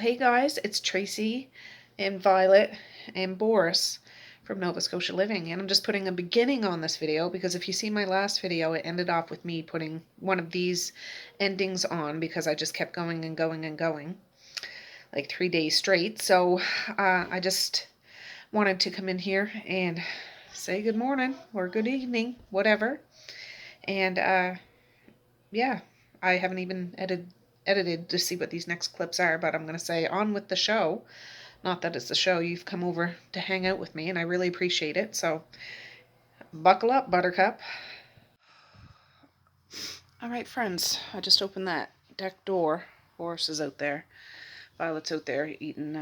Hey guys, it's Tracy and Violet and Boris from Nova Scotia Living, and I'm just putting a beginning on this video because if you see my last video, it ended off with me putting one of these endings on because I just kept going and going and going like 3 days straight. So I just wanted to come in here and say good morning or good evening, whatever. And yeah, I haven't even edited to see what these next clips are, but I'm going to say on with the show. Not that it's the show, you've come over to hang out with me and I really appreciate it, so buckle up, buttercup. Alright friends, I just opened that deck door. Boris is out there, Violet's out there eating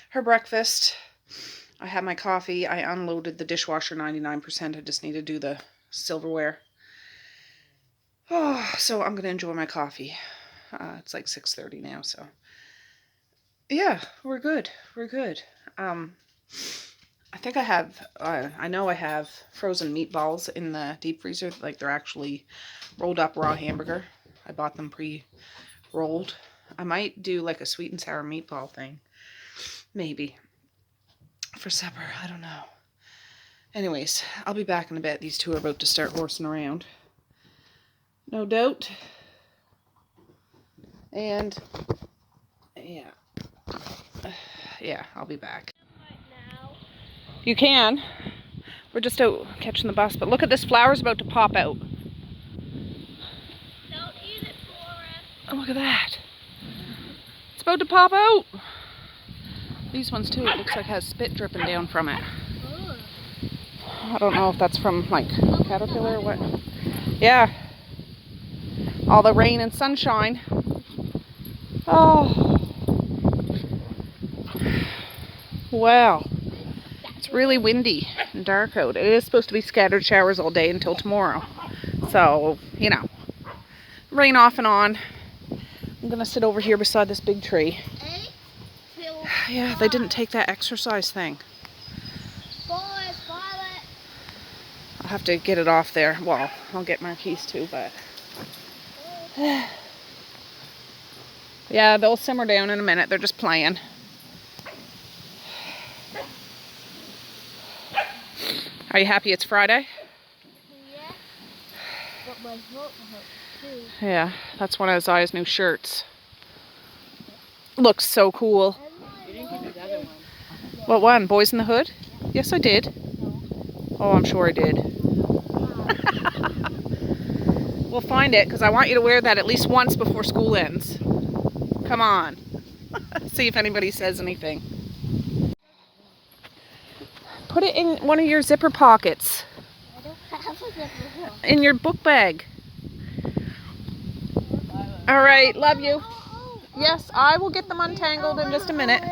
her breakfast. I had my coffee, I unloaded the dishwasher 99%, I just need to do the silverware. Oh, so I'm going to enjoy my coffee. It's like 6:30 now, so yeah, we're good. We're good. I think I have, I know I have frozen meatballs in the deep freezer. Like they're actually rolled up raw hamburger. I bought them pre-rolled. I might do like a sweet and sour meatball thing. Maybe. For supper. I don't know. Anyways, I'll be back in a bit. These two are about to start horsing around. No doubt. And yeah. Yeah, I'll be back. You can. We're just out catching the bus, but look at this flower's about to pop out. Don't eat it, Boris. Oh, look at that. It's about to pop out. These ones too, it looks like it has spit dripping down from it. I don't know if that's from like caterpillar or what. Yeah. All the rain and sunshine. Oh. Wow. It's really windy and dark out. It is supposed to be scattered showers all day until tomorrow. So, you know, rain off and on. I'm going to sit over here beside this big tree. Yeah, they didn't take that exercise thing. I'll have to get it off there. Well, I'll get Marquise too, but yeah, they'll simmer down in a minute. They're just playing. Are you happy it's Friday? Yeah. But my vote too. Yeah, that's one of Isaiah's new shirts. Looks so cool. You didn't give me the other one. What one? Boys in the Hood? Yes, I did. Oh, I'm sure I did. We'll find it, because I want you to wear that at least once before school ends. Come on. See if anybody says anything. Put it in one of your zipper pockets. I don't have a zipper pocket. In your book bag. All right, love you. Yes, I will get them untangled in just a minute.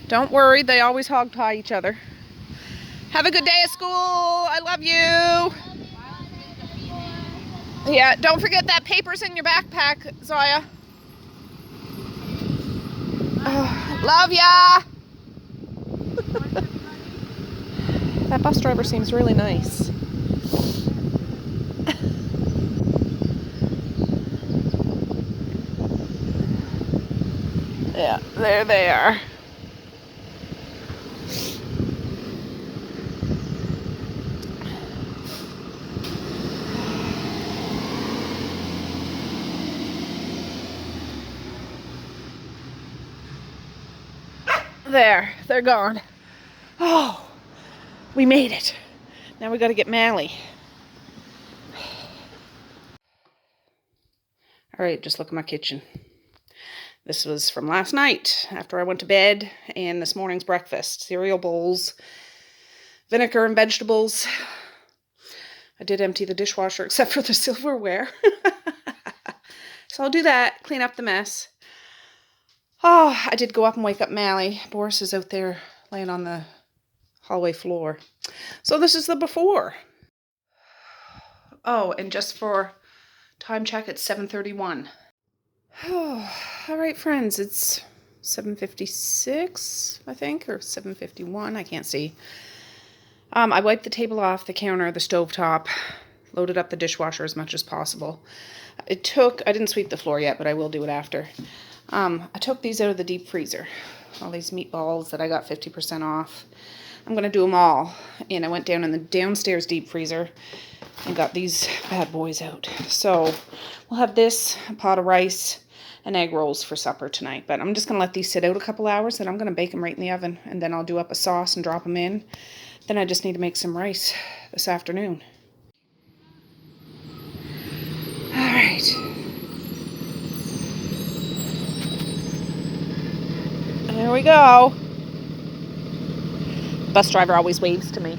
Don't worry, they always hog tie each other. Have a good day at school. I love you. Yeah, don't forget that paper's in your backpack, Zoya. Love ya. That bus driver seems really nice. Yeah, there they are. There, they're gone. Oh, we made it. Now we got to get Mally. All right, just look at my kitchen. This was from last night after I went to bed, and this morning's breakfast. Cereal bowls, vinegar and vegetables. I did empty the dishwasher except for the silverware. So I'll do that, clean up the mess. Oh, I did go up and wake up Mally. Boris is out there laying on the hallway floor. So this is the before. Oh, and just for time check, it's 7:31. Oh, all right, friends, it's 7:56, I think, or 7:51, I can't see. I wiped the table off, the counter, the stovetop, loaded up the dishwasher as much as possible. I didn't sweep the floor yet, but I will do it after. I took these out of the deep freezer. All these meatballs that I got 50% off. I'm going to do them all. And I went down in the downstairs deep freezer and got these bad boys out. So we'll have this, a pot of rice, and egg rolls for supper tonight. But I'm just going to let these sit out a couple hours, and I'm going to bake them right in the oven. And then I'll do up a sauce and drop them in. Then I just need to make some rice this afternoon. Alright. There we go. Bus driver always waves to me.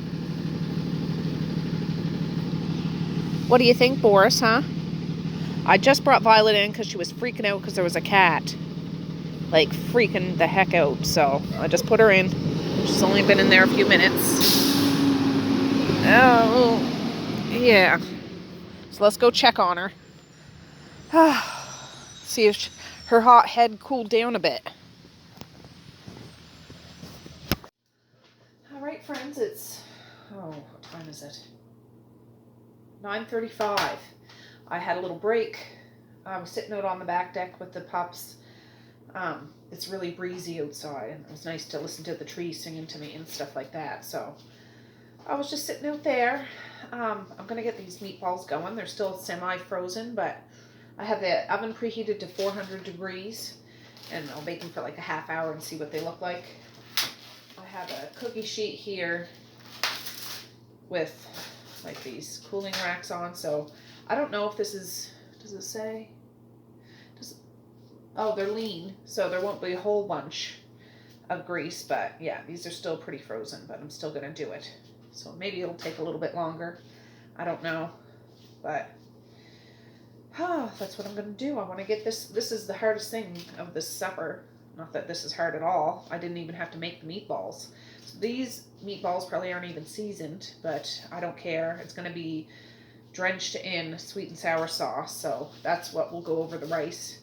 What do you think, Boris, huh? I just brought Violet in because she was freaking out because there was a cat. Like, freaking the heck out. So, I just put her in. She's only been in there a few minutes. Oh, yeah. So let's go check on her. See if her hot head cooled down a bit. Alright, friends, it's... Oh, what time is it? 9:35. I had a little break. I was sitting out on the back deck with the pups. It's really breezy outside, and it was nice to listen to the trees singing to me and stuff like that. So I was just sitting out there. I'm going to get these meatballs going. They're still semi-frozen, but I have the oven preheated to 400 degrees, and I'll bake them for like a half hour and see what they look like. I have a cookie sheet here with like these cooling racks on, so I don't know if this is, does it say? Oh, they're lean, so there won't be a whole bunch of grease, but yeah, these are still pretty frozen, but I'm still going to do it. So maybe it'll take a little bit longer. I don't know, but that's what I'm going to do. I want to get this. This is the hardest thing of this supper. Not that this is hard at all. I didn't even have to make the meatballs. So these meatballs probably aren't even seasoned, but I don't care. It's going to be drenched in sweet and sour sauce, so that's what will go over the rice.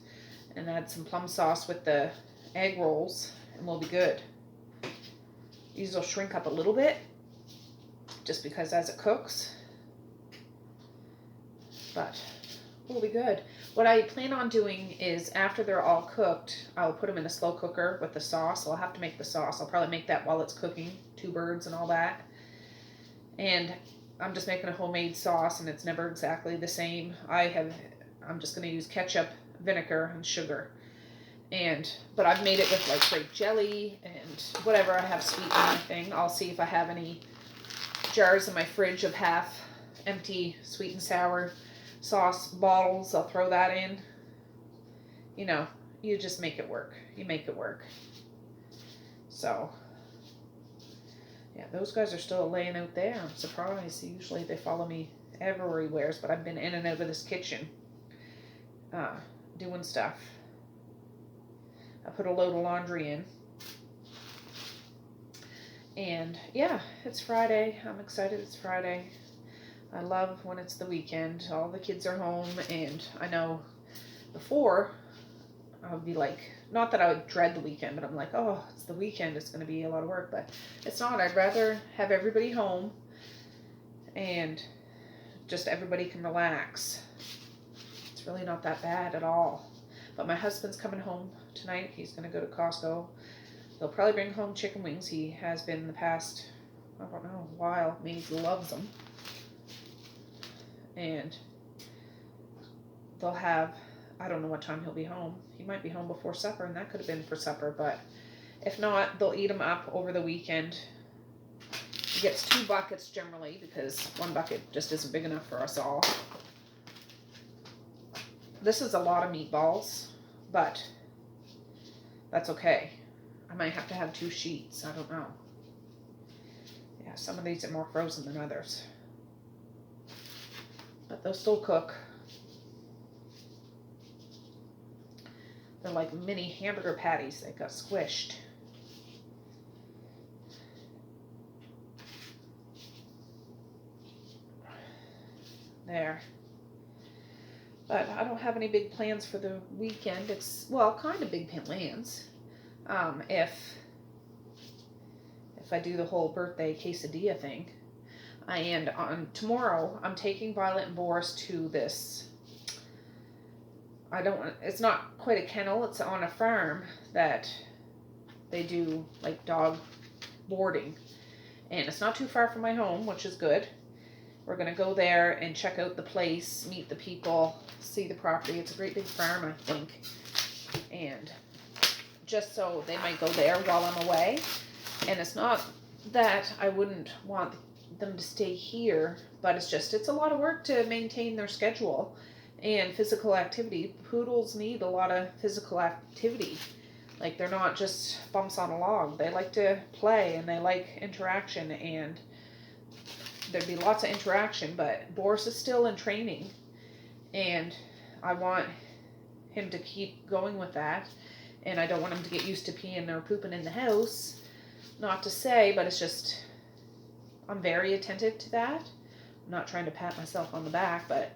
And add some plum sauce with the egg rolls, and we'll be good. These will shrink up a little bit, just because as it cooks. But we'll be good. What I plan on doing is, after they're all cooked, I'll put them in a slow cooker with the sauce. I'll have to make the sauce. I'll probably make that while it's cooking, 2 birds and all that. And I'm just making a homemade sauce, and it's never exactly the same. I'm just going to use ketchup, vinegar, and sugar. But I've made it with like grape jelly and whatever I have sweet in my thing. I'll see if I have any jars in my fridge of half empty sweet and sour sauce bottles. I'll throw that in. You know, you just make it work. You make it work. So, yeah, those guys are still laying out there. I'm surprised. Usually they follow me everywhere, but I've been in and out of this kitchen doing stuff. I put a load of laundry in. And yeah, it's Friday. I'm excited it's Friday. I love when it's the weekend. All the kids are home, and I know before I would be like, not that I would dread the weekend, but I'm like, oh, it's the weekend. It's going to be a lot of work, but it's not. I'd rather have everybody home and just everybody can relax. It's really not that bad at all. But my husband's coming home tonight. He's going to go to Costco. He'll probably bring home chicken wings. He has been in the past, I don't know, a while. I mean, he loves them. And they'll have, I don't know what time he'll be home. He might be home before supper, and that could have been for supper. But if not, they'll eat them up over the weekend. He gets 2 buckets generally, because 1 bucket just isn't big enough for us all. This is a lot of meatballs, but that's okay. I might have to have 2 sheets. I don't know. Yeah, some of these are more frozen than others. But they'll still cook. They're like mini hamburger patties that got squished. There. But I don't have any big plans for the weekend. It's, well, kind of big plans. If I do the whole birthday quesadilla thing. And on tomorrow, I'm taking Violet and Boris to this it's not quite a kennel, it's on a farm that they do like dog boarding. And it's not too far from my home, which is good. We're going to go there and check out the place, meet the people, see the property. It's a great big farm, I think. And just so they might go there while I'm away. And it's not that I wouldn't want them to stay here, but it's a lot of work to maintain their schedule and physical activity. Poodles need a lot of physical activity. Like, they're not just bumps on a log. They like to play and they like interaction, and there'd be lots of interaction, but Boris is still in training and I want him to keep going with that, and I don't want him to get used to peeing or pooping in the house. Not to say, but it's just, I'm very attentive to that. I'm not trying to pat myself on the back, but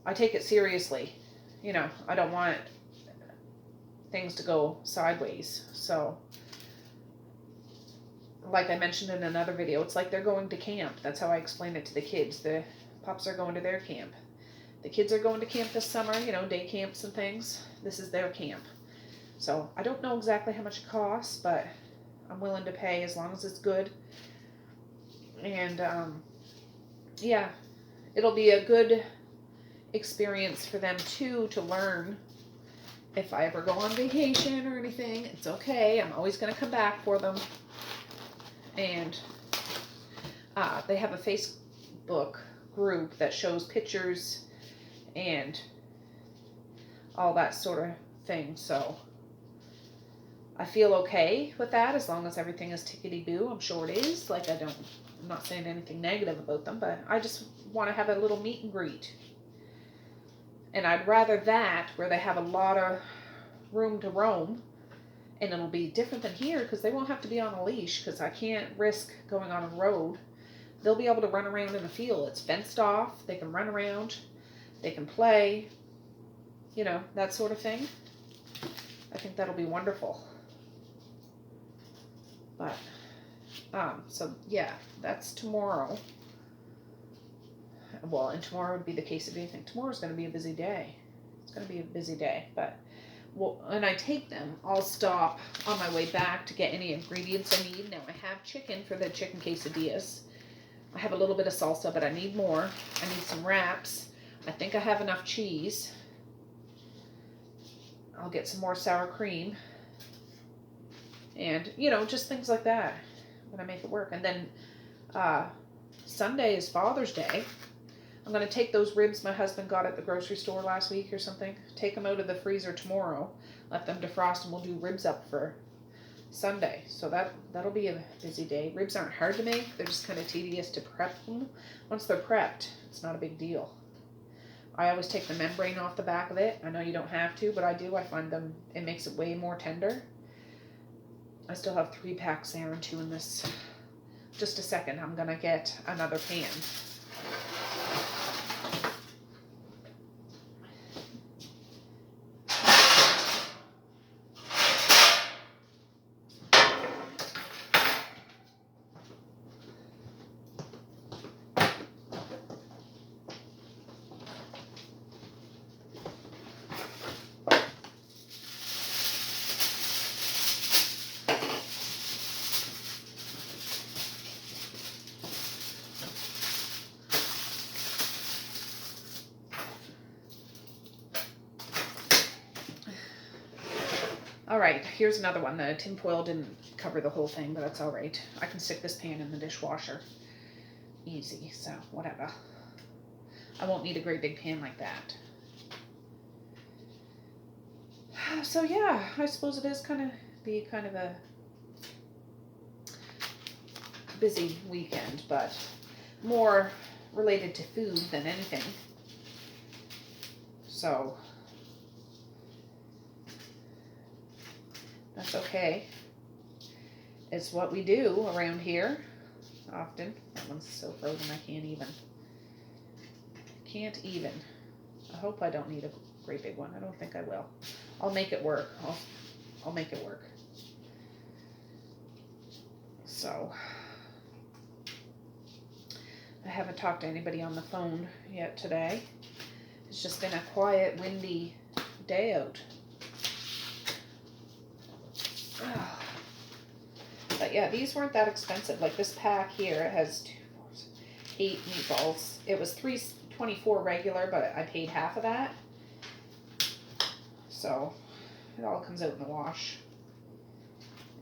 I take it seriously. You know, I don't want things to go sideways. So, like I mentioned in another video, it's like they're going to camp. That's how I explain it to the kids. The pups are going to their camp. The kids are going to camp this summer, you know, day camps and things. This is their camp. So I don't know exactly how much it costs, but I'm willing to pay as long as it's good. And yeah, it'll be a good experience for them too, to learn. If I ever go on vacation or anything, it's okay. I'm always going to come back for them. And they have a Facebook group that shows pictures and all that sort of thing. So I feel okay with that as long as everything is tickety-boo. I'm sure it is. Like, I'm not saying anything negative about them, but I just want to have a little meet and greet. And I'd rather that, where they have a lot of room to roam, and it'll be different than here because they won't have to be on a leash, because I can't risk going on a road. They'll be able to run around in the field. It's fenced off. They can run around. They can play. You know, that sort of thing. I think that'll be wonderful. But, so yeah, that's tomorrow. Well, and tomorrow would be the case of anything. Tomorrow's going to be a busy day. It's going to be a busy day, but when I take them, I'll stop on my way back to get any ingredients I need. Now, I have chicken for the chicken quesadillas. I have a little bit of salsa, but I need more. I need some wraps. I think I have enough cheese. I'll get some more sour cream. And, you know, just things like that when I make it work. And then Sunday is Father's Day. I'm going to take those ribs my husband got at the grocery store last week or something, take them out of the freezer tomorrow, let them defrost, and we'll do ribs up for Sunday. So that'll be a busy day. Ribs aren't hard to make. They're just kind of tedious to prep them. Once they're prepped, it's not a big deal. I always take the membrane off the back of it. I know you don't have to, but I do. I find it makes it way more tender. I still have 3 packs there and 2 in this. Just a second, I'm going to get another pan. Alright, here's another one. The tin foil didn't cover the whole thing, but that's alright. I can stick this pan in the dishwasher. Easy, so whatever. I won't need a great big pan like that. So yeah, I suppose it is kind of a busy weekend, but more related to food than anything. So that's okay. It's what we do around here often. That one's so frozen I can't even. I hope I don't need a great big one. I don't think I will. I'll make it work. I'll make it work. So I haven't talked to anybody on the phone yet today. It's just been a quiet, windy day out. But yeah, these weren't that expensive. Like this pack here, it has 8 meatballs. It was $3.24 regular, but I paid half of that. So it all comes out in the wash.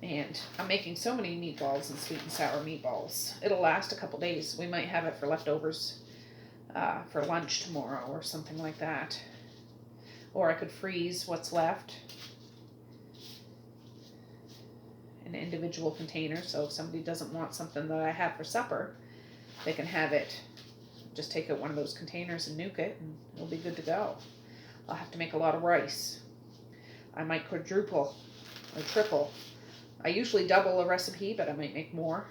And I'm making so many meatballs and sweet and sour meatballs. It'll last a couple days. We might have it for leftovers for lunch tomorrow or something like that. Or I could freeze what's left in individual containers. So if somebody doesn't want something that I have for supper, they can have it. Just take out one of those containers and nuke it, and it'll be good to go. I'll have to make a lot of rice. I might quadruple or triple. I usually double a recipe, but I might make more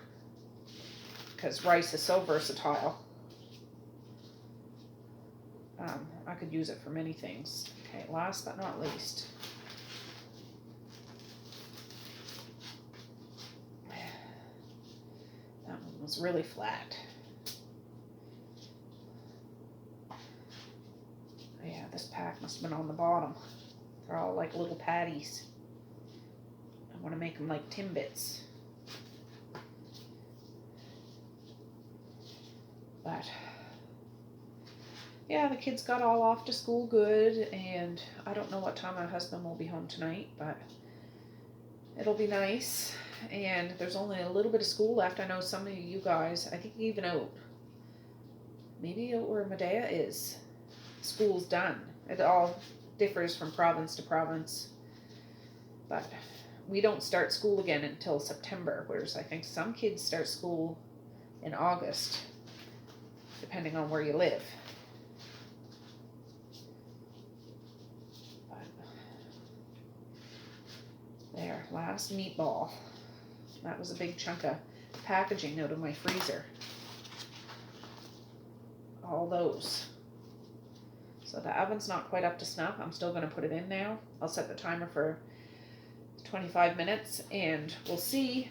because rice is so versatile. I could use it for many things. Okay, last but not least. That one was really flat. Yeah, this pack must have been on the bottom. They're all like little patties. I want to make them like Timbits. But yeah, the kids got all off to school good, and I don't know what time my husband will be home tonight, but it'll be nice. And there's only a little bit of school left. I know some of you guys, I think even out, maybe out where Medea is, school's done. It all differs from province to province, but we don't start school again until September, whereas I think some kids start school in August, depending on where you live. But there, last meatball. That was a big chunk of packaging out of my freezer. All those. So the oven's not quite up to snuff. I'm still going to put it in now. I'll set the timer for 25 minutes and we'll see.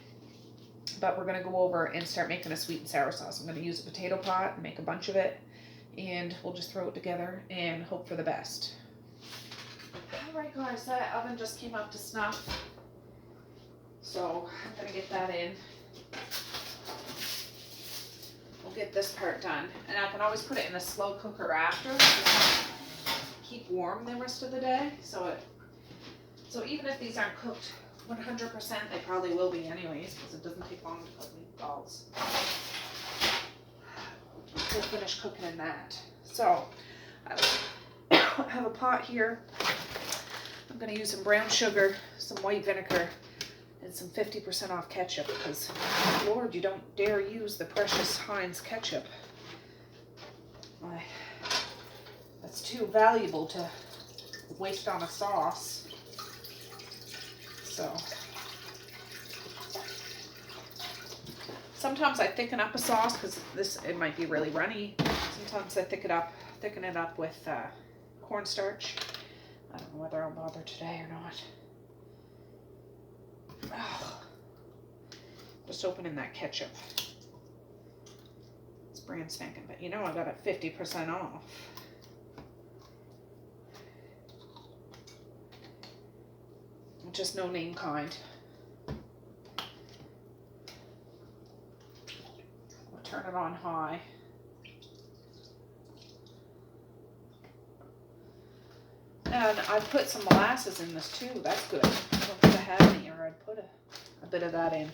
But we're going to go over and start making a sweet and sour sauce. I'm going to use a potato pot and make a bunch of it. And we'll just throw it together and hope for the best. Alright guys, that oven just came up to snuff. So I'm going to get that in. We'll get this part done. And I can always put it in a slow cooker after. Keep warm the rest of the day. So even if these aren't cooked 100%, they probably will be anyways, because it doesn't take long to cook meatballs. We'll finish cooking in that. So I have a pot here. I'm going to use some brown sugar, some white vinegar, and some 50% off ketchup, because Lord, you don't dare use the precious Heinz ketchup. That's too valuable to waste on a sauce. So sometimes I thicken up a sauce because it might be really runny. Sometimes I thicken it up with cornstarch. I don't know whether I'll bother today or not. Oh, just opening that ketchup. It's brand spanking, but you know I got it 50% off. Just no name kind. I'll turn it on high. And I put some molasses in this too. That's good. I don't think I have any, or I'd put a bit of that in.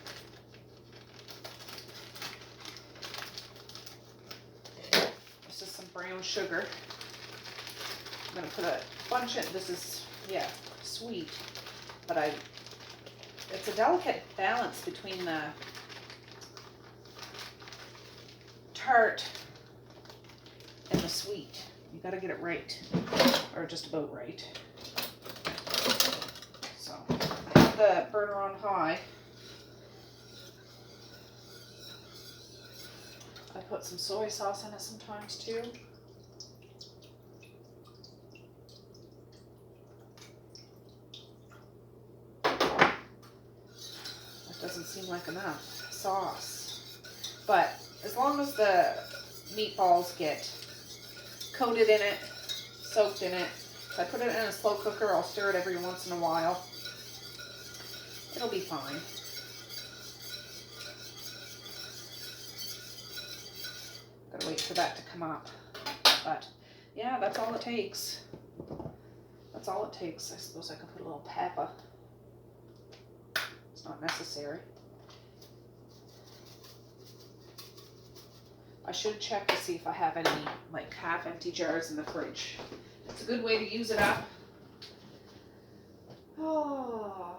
This is some brown sugar. I'm going to put a bunch of, this is, yeah, sweet. But it's a delicate balance between the tart and the sweet. You gotta get it right, or just about right. So I have the burner on high. I put some soy sauce in it sometimes too. Doesn't seem like enough sauce, but as long as the meatballs get coated in it, soaked in it, If I put it in a slow cooker, I'll stir it every once in a while. It'll be fine. Gotta wait for that to come up. But yeah, that's all it takes. That's all it takes. I suppose I could put a little pepper. It's not necessary. I should check to see if I have any like half empty jars in the fridge. It's a good way to use it up. Oh.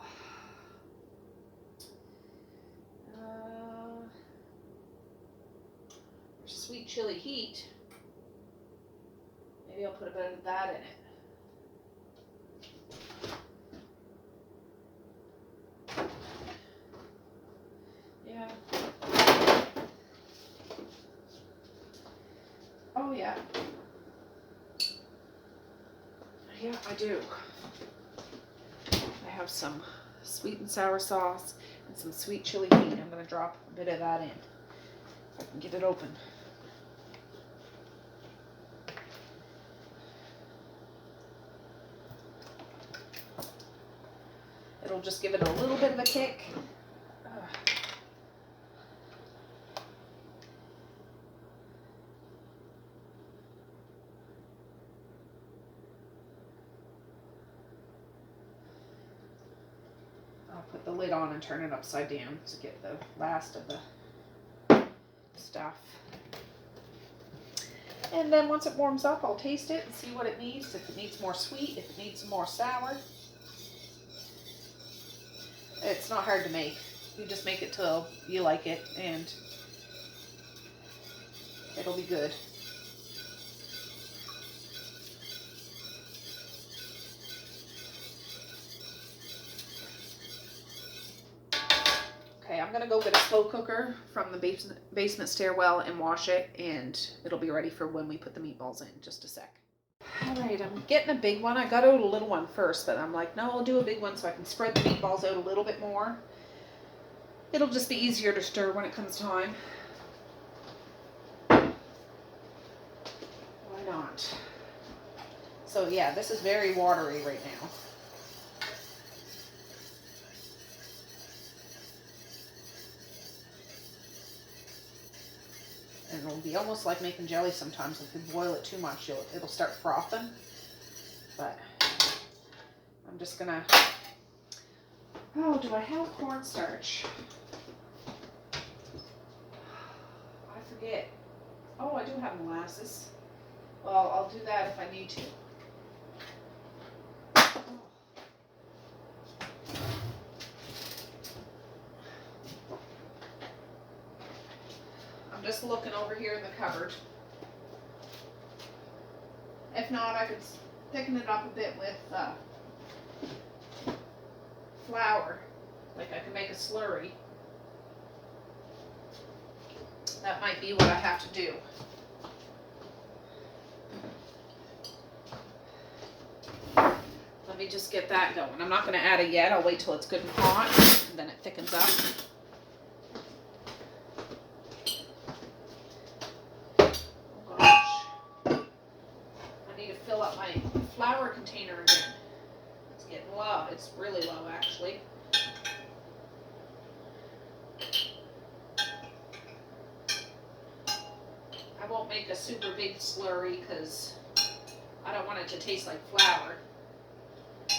Sweet chili heat. Maybe I'll put a bit of that in it. Yeah. Oh yeah. Yeah, I do. I have some sweet and sour sauce and some sweet chili heat. I'm going to drop a bit of that in. If I can get it open. It'll just give it a little bit of a kick. I'll put the lid on and turn it upside down to get the last of the stuff. And then once it warms up, I'll taste it and see what it needs. If it needs more sweet, if it needs more sour. It's not hard to make. You just make it till you like it and it'll be good. Okay, I'm gonna go get a slow cooker from the basement stairwell and wash it, and it'll be ready for when we put the meatballs in. Just a sec. Alright, I'm getting a big one. I got out a little one first, but I'm like, no, I'll do a big one so I can spread the meatballs out a little bit more. It'll just be easier to stir when it comes time. Why not? So yeah, this is very watery right now. And it'll be almost like making jelly sometimes. If you boil it too much, it'll start frothing. But I'm just gonna, oh, do I have cornstarch? I forget. Oh, I do have molasses. Well, I'll do that if I need to. I'm just looking over here in the cupboard. If not, I could thicken it up a bit with flour. Like I could make a slurry. That might be what I have to do. Let me just get that going. I'm not going to add it yet. I'll wait till it's good and hot, and then it thickens up. Oh gosh. I need to fill up my flour container again. It's getting low. It's really low, actually. I won't make a super big slurry because I don't want it to taste like flour. Yeah,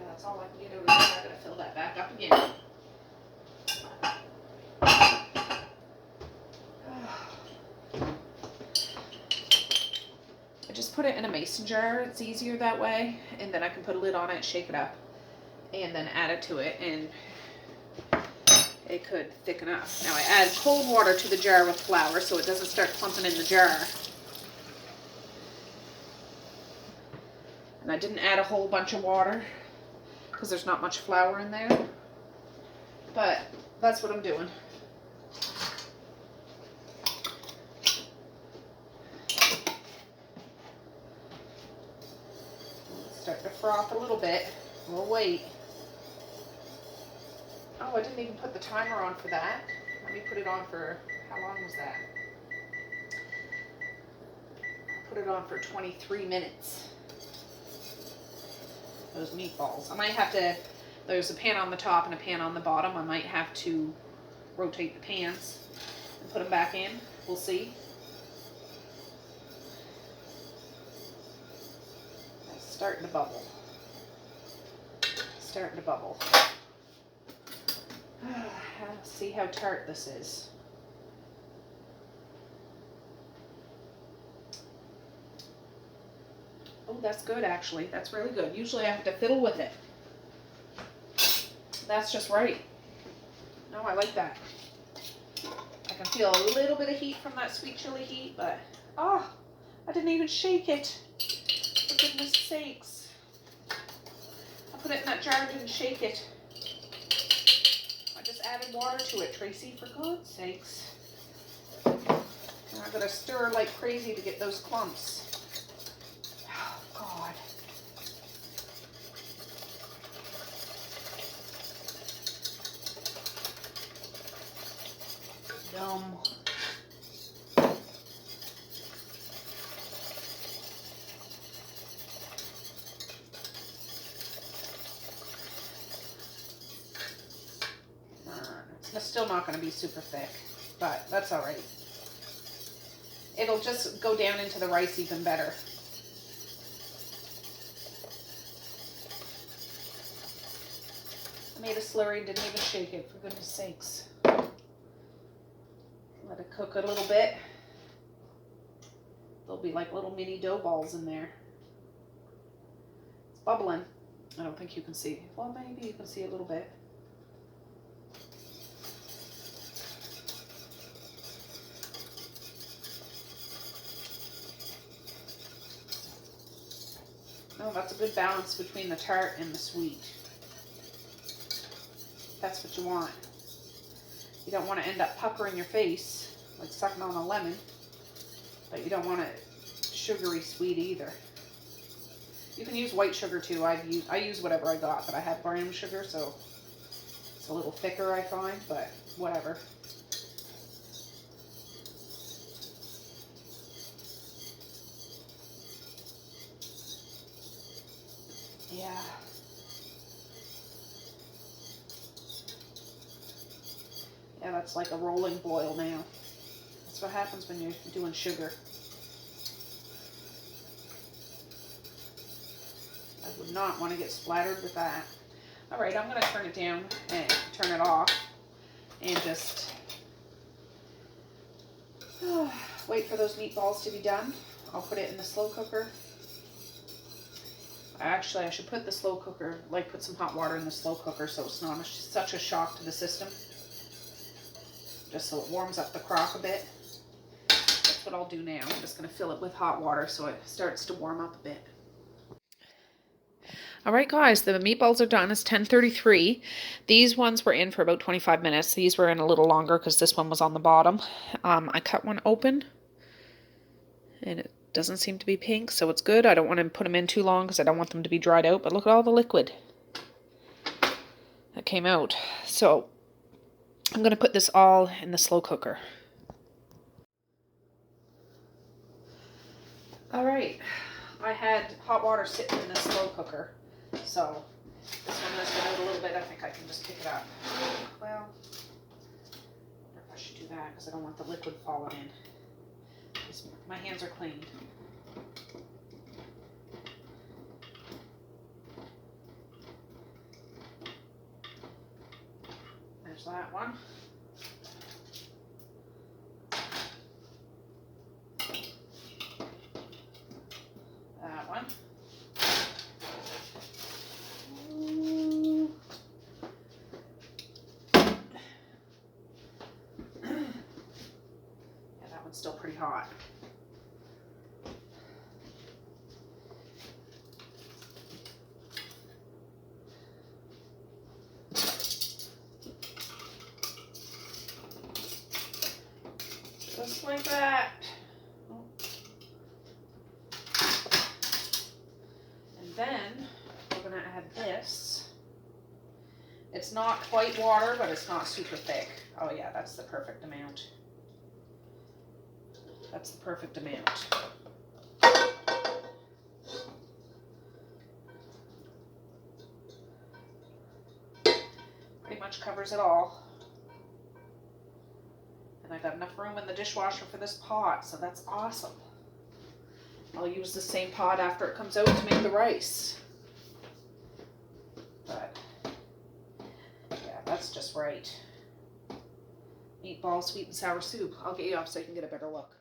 that's all I can get over there. I gotta fill that back up again. I just put it in a mason jar. It's easier that way, and then I can put a lid on it, shake it up, and then add it to it, and it could thicken up. Now I add cold water to the jar with flour so it doesn't start clumping in the jar. And I didn't add a whole bunch of water because there's not much flour in there. But that's what I'm doing. Start to froth a little bit. We'll wait. Oh, I didn't even put the timer on for that. Let me put it on for, how long was that? Put it it on for 23 minutes. Those meatballs. I might have to, there's a pan on the top and a pan on the bottom. I might have to rotate the pans and put them back in. We'll see. It's starting to bubble. Starting to bubble. Let's see how tart this is. Oh, that's good actually. That's really good. Usually I have to fiddle with it. That's just right. No, I like that. I can feel a little bit of heat from that sweet chili heat, but oh, I didn't even shake it. For goodness sakes. I put it in that jar, didn't shake it. I just added water to it, Tracy, for God's sakes. And I'm gonna stir like crazy to get those clumps. Oh, God. Yum. It's still not going to be super thick, but that's all right. It'll just go down into the rice even better. I made a slurry, didn't even shake it, for goodness sakes. Let it cook a little bit. There'll be like little mini dough balls in there. It's bubbling. I don't think you can see. Well, maybe you can see a little bit. Oh, that's a good balance between the tart and the sweet. That's what you want. You don't want to end up puckering your face, like sucking on a lemon, but you don't want it sugary sweet either. You can use white sugar too. I use whatever I got, but I have brown sugar, so it's a little thicker, I find, but whatever. Yeah. Yeah, that's like a rolling boil now. That's what happens when you're doing sugar. I would not want to get splattered with that. All right, I'm going to turn it down and turn it off and just wait for those meatballs to be done. I'll put it in the slow cooker. Actually, I should put the slow cooker, like put some hot water in the slow cooker so it's not such a shock to the system. Just so it warms up the crock a bit. That's what I'll do now. I'm just going to fill it with hot water so it starts to warm up a bit. All right, guys, the meatballs are done. It's 10:33. These ones were in for about 25 minutes. These were in a little longer because this one was on the bottom. I cut one open and it doesn't seem to be pink, so it's good. I don't want to put them in too long because I don't want them to be dried out, but look at all the liquid that came out. So I'm going to put this all in the slow cooker. All right, I had hot water sitting in the slow cooker, so this one has been out a little bit. I think I can just pick it up. Well, I wonder if I should do that because I don't want the liquid falling in. My hands are clean. There's that one. That one. Yeah, that one's still pretty hot. Just like that. Oh. And then we're going to add this. It's not quite water, but it's not super thick. Oh yeah, that's the perfect amount. That's the perfect amount. much covers it all. And I got enough room in the dishwasher for this pot, so that's awesome. I'll use the same pot after it comes out to make the rice. But yeah, that's just right. Meatball, sweet and sour soup. I'll get you off so you can get a better look.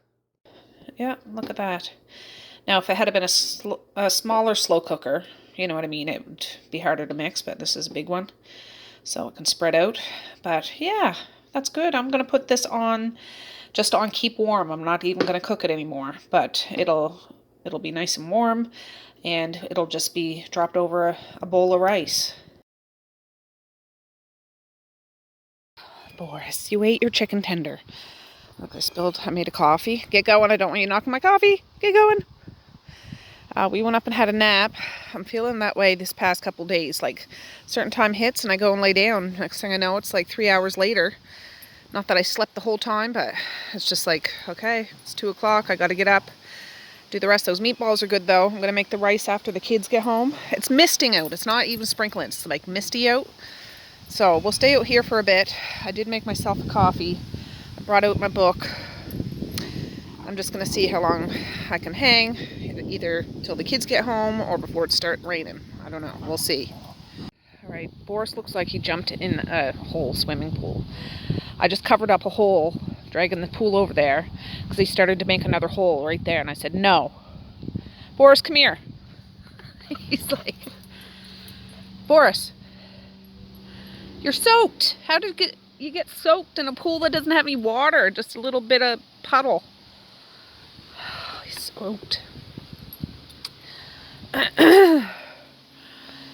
Yeah, look at that. Now, if it had been a smaller slow cooker, you know what I mean, it would be harder to mix, but this is a big one, so it can spread out. But yeah, that's good. I'm going to put this on, just on keep warm. I'm not even going to cook it anymore, but it'll be nice and warm, and it'll just be dropped over a bowl of rice. Boris, you ate your chicken tender. Look, I made a coffee. Get going, I don't want you knocking my coffee. Get going. We went up and had a nap. I'm feeling that way this past couple days. Like, certain time hits and I go and lay down. Next thing I know, it's like 3 hours later. Not that I slept the whole time, but it's just like, okay, it's 2 o'clock. I got to get up, do the rest. Those meatballs are good, though. I'm going to make the rice after the kids get home. It's misting out. It's not even sprinkling. It's like misty out. So we'll stay out here for a bit. I did make myself a coffee. I brought out my book. I'm just going to see how long I can hang, either till the kids get home or before it starts raining. I don't know. We'll see. All right, Boris looks like he jumped in a whole swimming pool. I just covered up a hole, dragging the pool over there, because he started to make another hole right there, and I said, no. Boris, come here. He's like, Boris, you're soaked. How did you get soaked in a pool that doesn't have any water, just a little bit of puddle? He's soaked.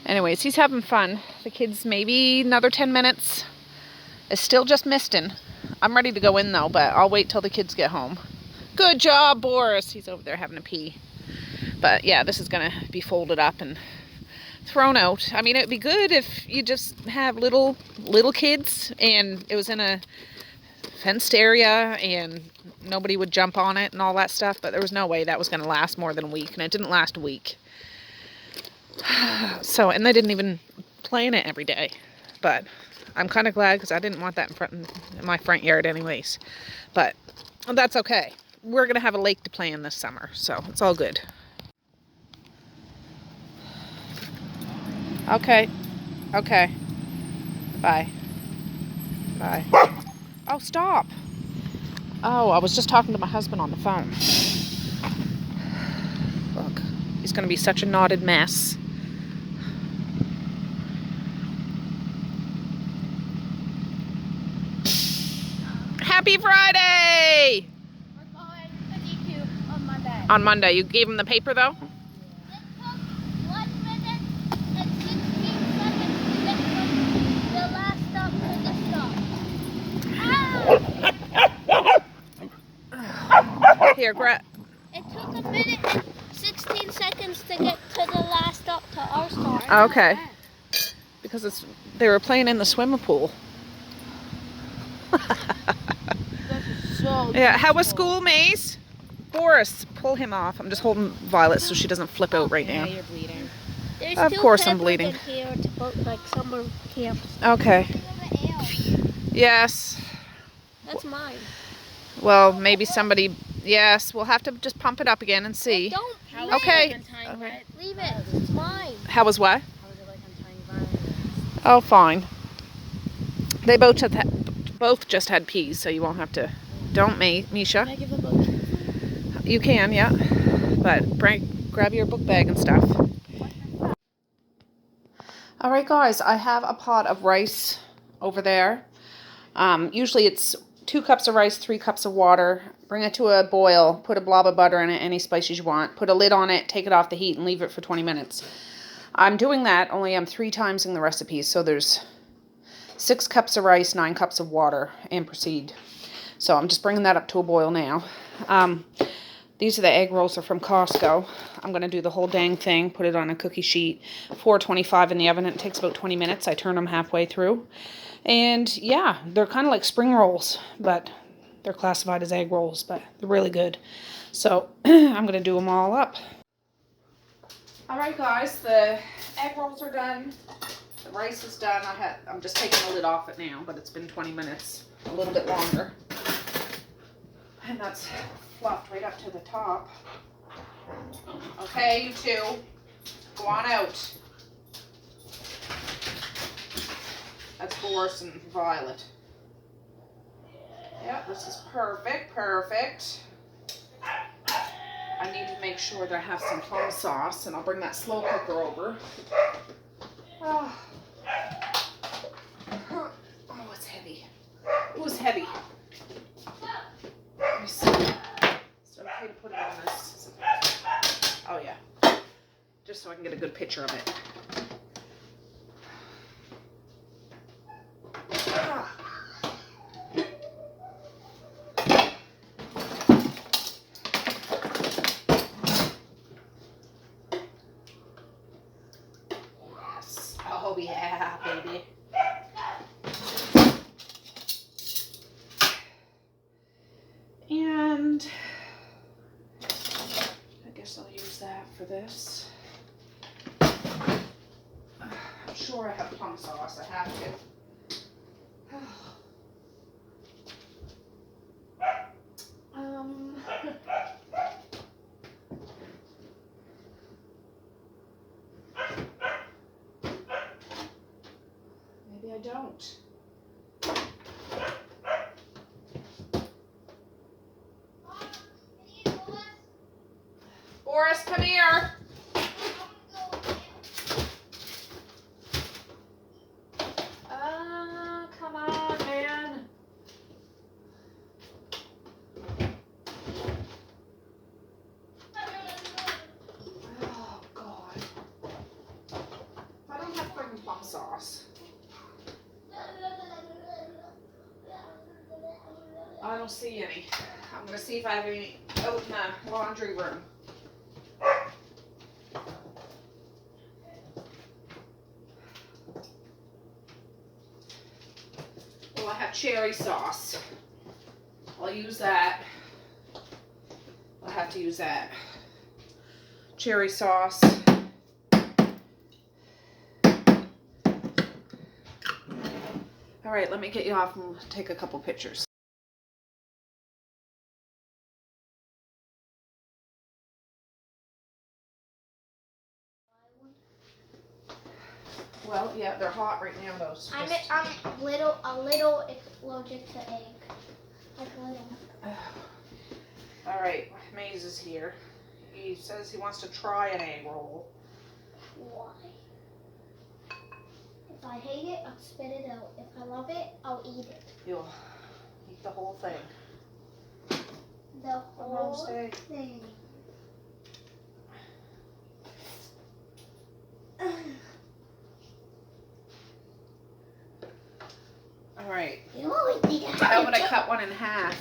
Anyways, he's having fun. The kids, maybe another 10 minutes. It's still just misting. I'm ready to go in though, but I'll wait till the kids get home. Good job, Boris. He's over there having a pee. But yeah, this is gonna be folded up and thrown out. I mean, it'd be good if you just have little kids and it was in a fenced area and nobody would jump on it and all that stuff, but there was no way that was going to last more than a week, and it didn't last a week. So, and they didn't even play in it every day, but I'm kind of glad because I didn't want that in my front yard anyways, but that's okay. We're going to have a lake to play in this summer, so it's all good. Okay. Bye. Oh, stop. Oh, I was just talking to my husband on the phone. Look, he's going to be such a knotted mess. Happy Friday! We're going to DQ on Monday. On Monday. You gave him the paper, though? It took 1 minute and 16 seconds to get from the last stop to the stop. Here, grab. It took 1 minute and 16 seconds to get to the last stop to our stop. Okay. Because they were playing in the swimming pool. So Yeah, how was school, Mace? Boris, pull him off. I'm just holding Violet so she doesn't flip out right now. you're bleeding. There's Of two course I'm peppers bleeding. in here to put, like summer camps. Okay. Yes. That's mine. Well, maybe somebody... Yes, we'll have to just pump it up again and see. Don't. Okay. Okay. Leave it. It's mine. How was what? How was it like untying violence? Oh, fine. They both just had peas, so you won't have to... Don't, Misha. Can I give a book? You can, yeah. But grab your book bag and stuff. All right, guys, I have a pot of rice over there. Usually it's 2 cups of rice, 3 cups of water. Bring it to a boil. Put a blob of butter in it, any spices you want. Put a lid on it, take it off the heat, and leave it for 20 minutes. I'm doing that, only I'm 3 times in the recipe. So there's 6 cups of rice, 9 cups of water, and proceed. So I'm just bringing that up to a boil now. These are the egg rolls. They're from Costco. I'm going to do the whole dang thing, put it on a cookie sheet, 425 in the oven. It takes about 20 minutes. I turn them halfway through. And yeah, they're kind of like spring rolls, but they're classified as egg rolls, but they're really good. So I'm going to do them all up. All right, guys, the egg rolls are done. The rice is done. I'm just taking the lid off it now, but it's been 20 minutes, a little bit longer. And that's fluffed right up to the top. Okay, you two, go on out. That's Boris and Violet. Yep, this is perfect, perfect. I need to make sure that I have some plum sauce, and I'll bring that slow cooker over. Oh, it's heavy. It was heavy. Let me see. Is it okay to put it on this? Oh yeah. Just so I can get a good picture of it. Yes. Oh yeah, baby. And I guess I'll use that for this. I'm sure I have plum sauce. I have to. Maybe I don't. Boris, come here. Come on, man. Oh, God. I don't have fucking plum sauce. I don't see any. I'm going to see if I have any out in the laundry room. Well, I have cherry sauce. I'll use that. I'll have to use that. Cherry sauce. All right, let me get you off and take a couple pictures. Well, yeah, they're hot right now, though. So I'm a little allergic to egg. Like a little. All right, Maze is here. He says he wants to try an egg roll. Why? If I hate it, I'll spit it out. If I love it, I'll eat it. You'll eat the whole thing. The whole thing. All right. You always need to have How would I cut one in half?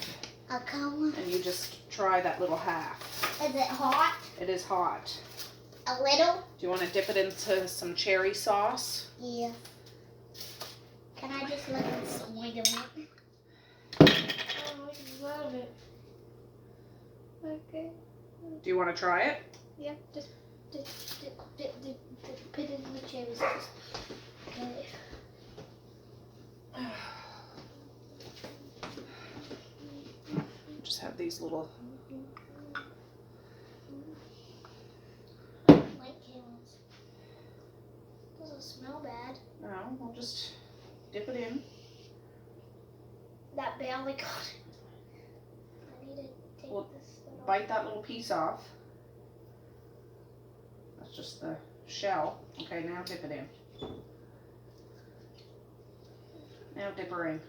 I'll cut one. And you just try that little half. Is it hot? It is hot. A little? Do you want to dip it into some cherry sauce? Yeah. Can I just let it slide a bit? Oh, I love it. Okay. Do you want to try it? Yeah, just put it in the cherry sauce. Okay. Just have these little. I don't like carrots. Doesn't smell bad. No, we'll just dip it in. That barely got it. I need to take Well, this little. Bite that little piece off. That's just the shell. Okay, now dip it in. Now dip her in.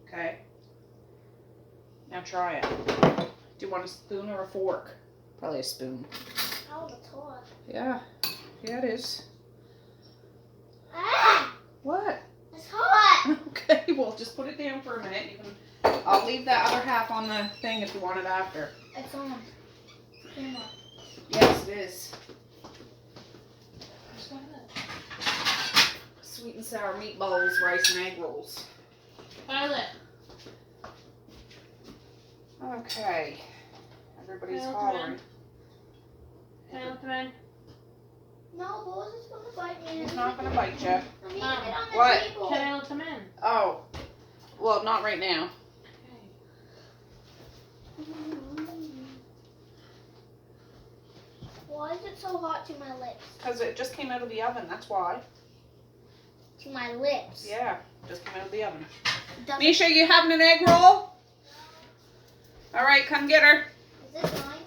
Okay. Now try it. Do you want a spoon or a fork? Probably a spoon. Oh, it's hot. Yeah. Yeah, it is. Ah! What? It's hot! Okay, well, just put it down for a minute. You can. I'll leave that other half on the thing if you want it after. It's on. Camera. Yes, it is. Sweet and sour meatballs, rice and egg rolls. Violet. Okay. Everybody's Kyle, come hollering. Kyle, come in. No, Boris is gonna bite me. He's not gonna bite you. I need to get on the What? table. Can I let them in? Oh. Well, not right now. Why is it so hot to my lips? Because it just came out of the oven, that's why. To my lips. Yeah, just came out of the oven. Does Misha, you having an egg roll? Alright, come get her. Is this mine?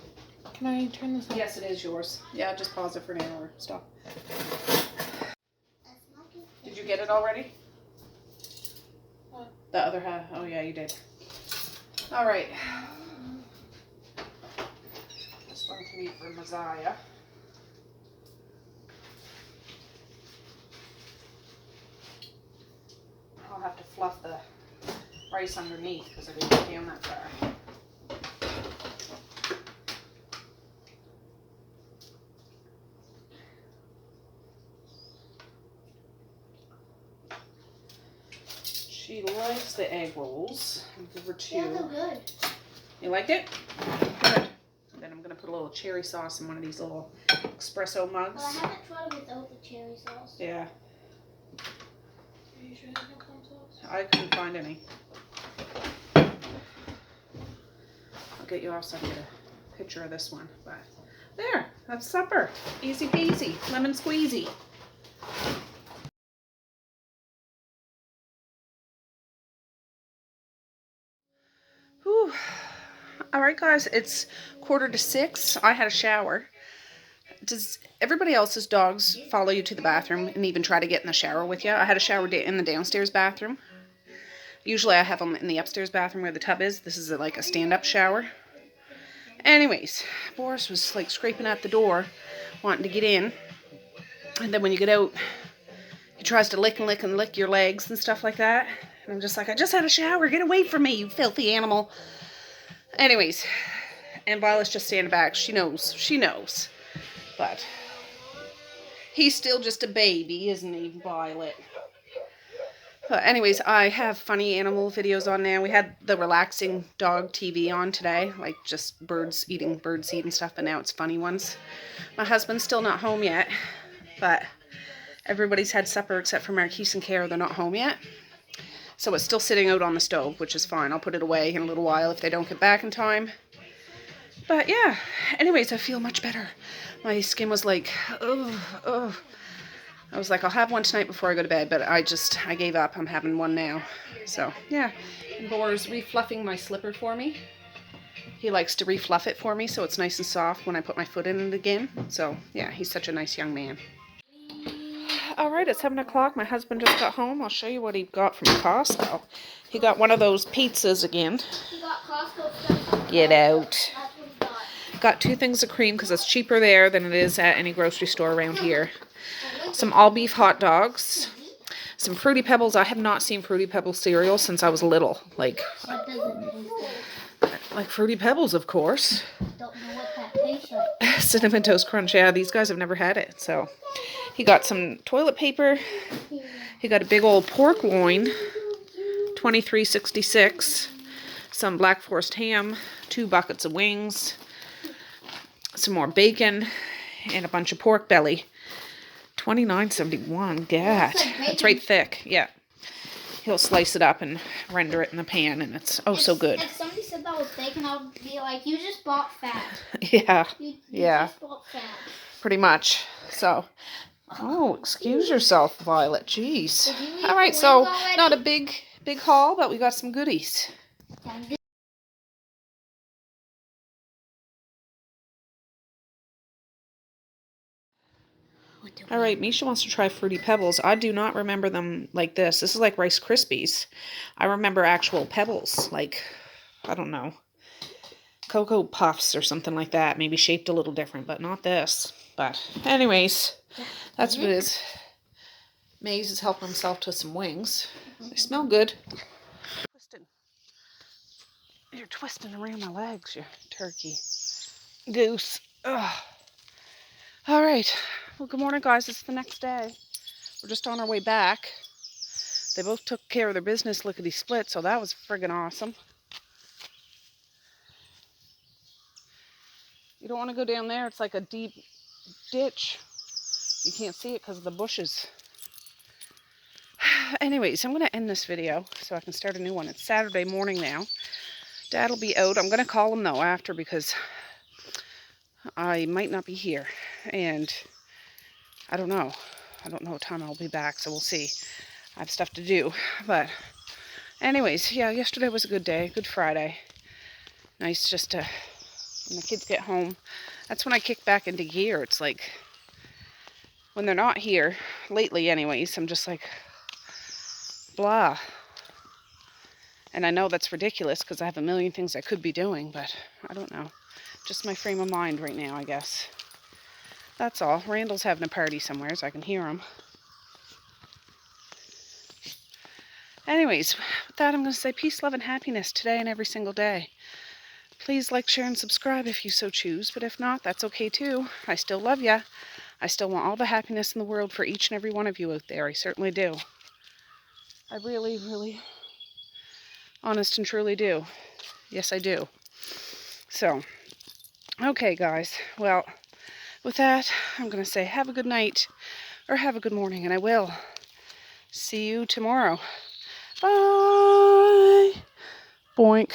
Can I turn this off? Yes, it is yours. Yeah, just pause it for an hour. Stop. Did you get it already? What? The other half. Oh, yeah, you did. Alright. This one can eat for Messiah. I'll have to fluff the rice underneath because I didn't get down that far. She likes the egg rolls. I'll give her 2. Yeah, they're good. You liked it? Good. Then I'm going to put a little cherry sauce in one of these little espresso mugs. Well, I haven't tried it without the cherry sauce. Yeah, Are you sure there's no corn sauce? I couldn't find any. I'll get you off so I can get a picture of this one. But there, that's supper. Easy peasy, lemon squeezy. Whew. All right, guys, it's 5:45. I had a shower. Does everybody else's dogs follow you to the bathroom and even try to get in the shower with you? I had a shower in the downstairs bathroom. Usually I have them in the upstairs bathroom where the tub is. This is like a stand-up shower. Anyways, Boris was like scraping at the door, wanting to get in. And then when you get out, he tries to lick and lick and lick your legs and stuff like that. And I'm just like, I just had a shower. Get away from me, you filthy animal. Anyways, and Violet's just standing back. She knows. She knows. But he's still just a baby, isn't he, Violet? But anyways, I have funny animal videos on now. We had the relaxing dog TV on today, like just birdseed and stuff, but now it's funny ones. My husband's still not home yet, but everybody's had supper except for Marquise and Kara. They're not home yet. So it's still sitting out on the stove, which is fine. I'll put it away in a little while if they don't get back in time. But yeah, anyways, I feel much better. My skin was like, ugh. I was like, I'll have one tonight before I go to bed, but I gave up. I'm having one now. So, yeah. And Boris refluffing my slipper for me. He likes to refluff it for me so it's nice and soft when I put my foot in it again. So, yeah, he's such a nice young man. Alright, it's 7 o'clock. My husband just got home. I'll show you what he got from Costco. He got one of those pizzas again. He got Costco stuff. Get out. That's what he got. Got 2 things of cream because it's cheaper there than it is at any grocery store around here. Some all-beef hot dogs. Some Fruity Pebbles. I have not seen Fruity Pebbles cereal since I was little. Like Fruity Pebbles, of course. Don't know what that tastes like. Cinnamon Toast Crunch. Yeah, these guys have never had it. So he got some toilet paper. He got a big old pork loin. $23.66. Some Black Forest ham. 2 buckets of wings. Some more bacon. And a bunch of pork belly. $29.71. God, that's right thick. Yeah, he'll slice it up and render it in the pan, and it's so good. If somebody said that was bacon, I would be like, you just bought fat. Yeah, You yeah, just bought fat. pretty much. So, excuse yourself, Violet. Jeez. All right, so not a big haul, but we got some goodies. All right, Misha wants to try Fruity Pebbles. I do not remember them like this. This is like Rice Krispies. I remember actual pebbles, like, I don't know, Cocoa Puffs or something like that. Maybe shaped a little different, but not this. But anyways, that's what it is. Maze is helping himself to some wings. They smell good. You're twisting around my legs, you turkey. Goose. Ugh. All right. Well, good morning, guys. It's the next day. We're just on our way back. They both took care of their business lickety-split, so that was friggin' awesome. You don't want to go down there. It's like a deep ditch. You can't see it because of the bushes. Anyways, I'm going to end this video so I can start a new one. It's Saturday morning now. Dad will be out. I'm going to call him, though, after because I might not be here. And I don't know. I don't know what time I'll be back, so we'll see. I have stuff to do. But anyways, yeah, yesterday was a good day. Good Friday. Nice just to, when the kids get home. That's when I kick back into gear. It's like, when they're not here, lately anyways, I'm just like, blah. And I know that's ridiculous because I have a million things I could be doing, but I don't know. Just my frame of mind right now, I guess. That's all. Randall's having a party somewhere, so I can hear him. Anyways, with that, I'm going to say peace, love, and happiness today and every single day. Please like, share, and subscribe if you so choose, but if not, that's okay too. I still love ya. I still want all the happiness in the world for each and every one of you out there. I certainly do. I really, really, honest and truly do. Yes, I do. So, okay, guys. Well, with that, I'm going to say have a good night or have a good morning, and I will see you tomorrow. Bye. Boink.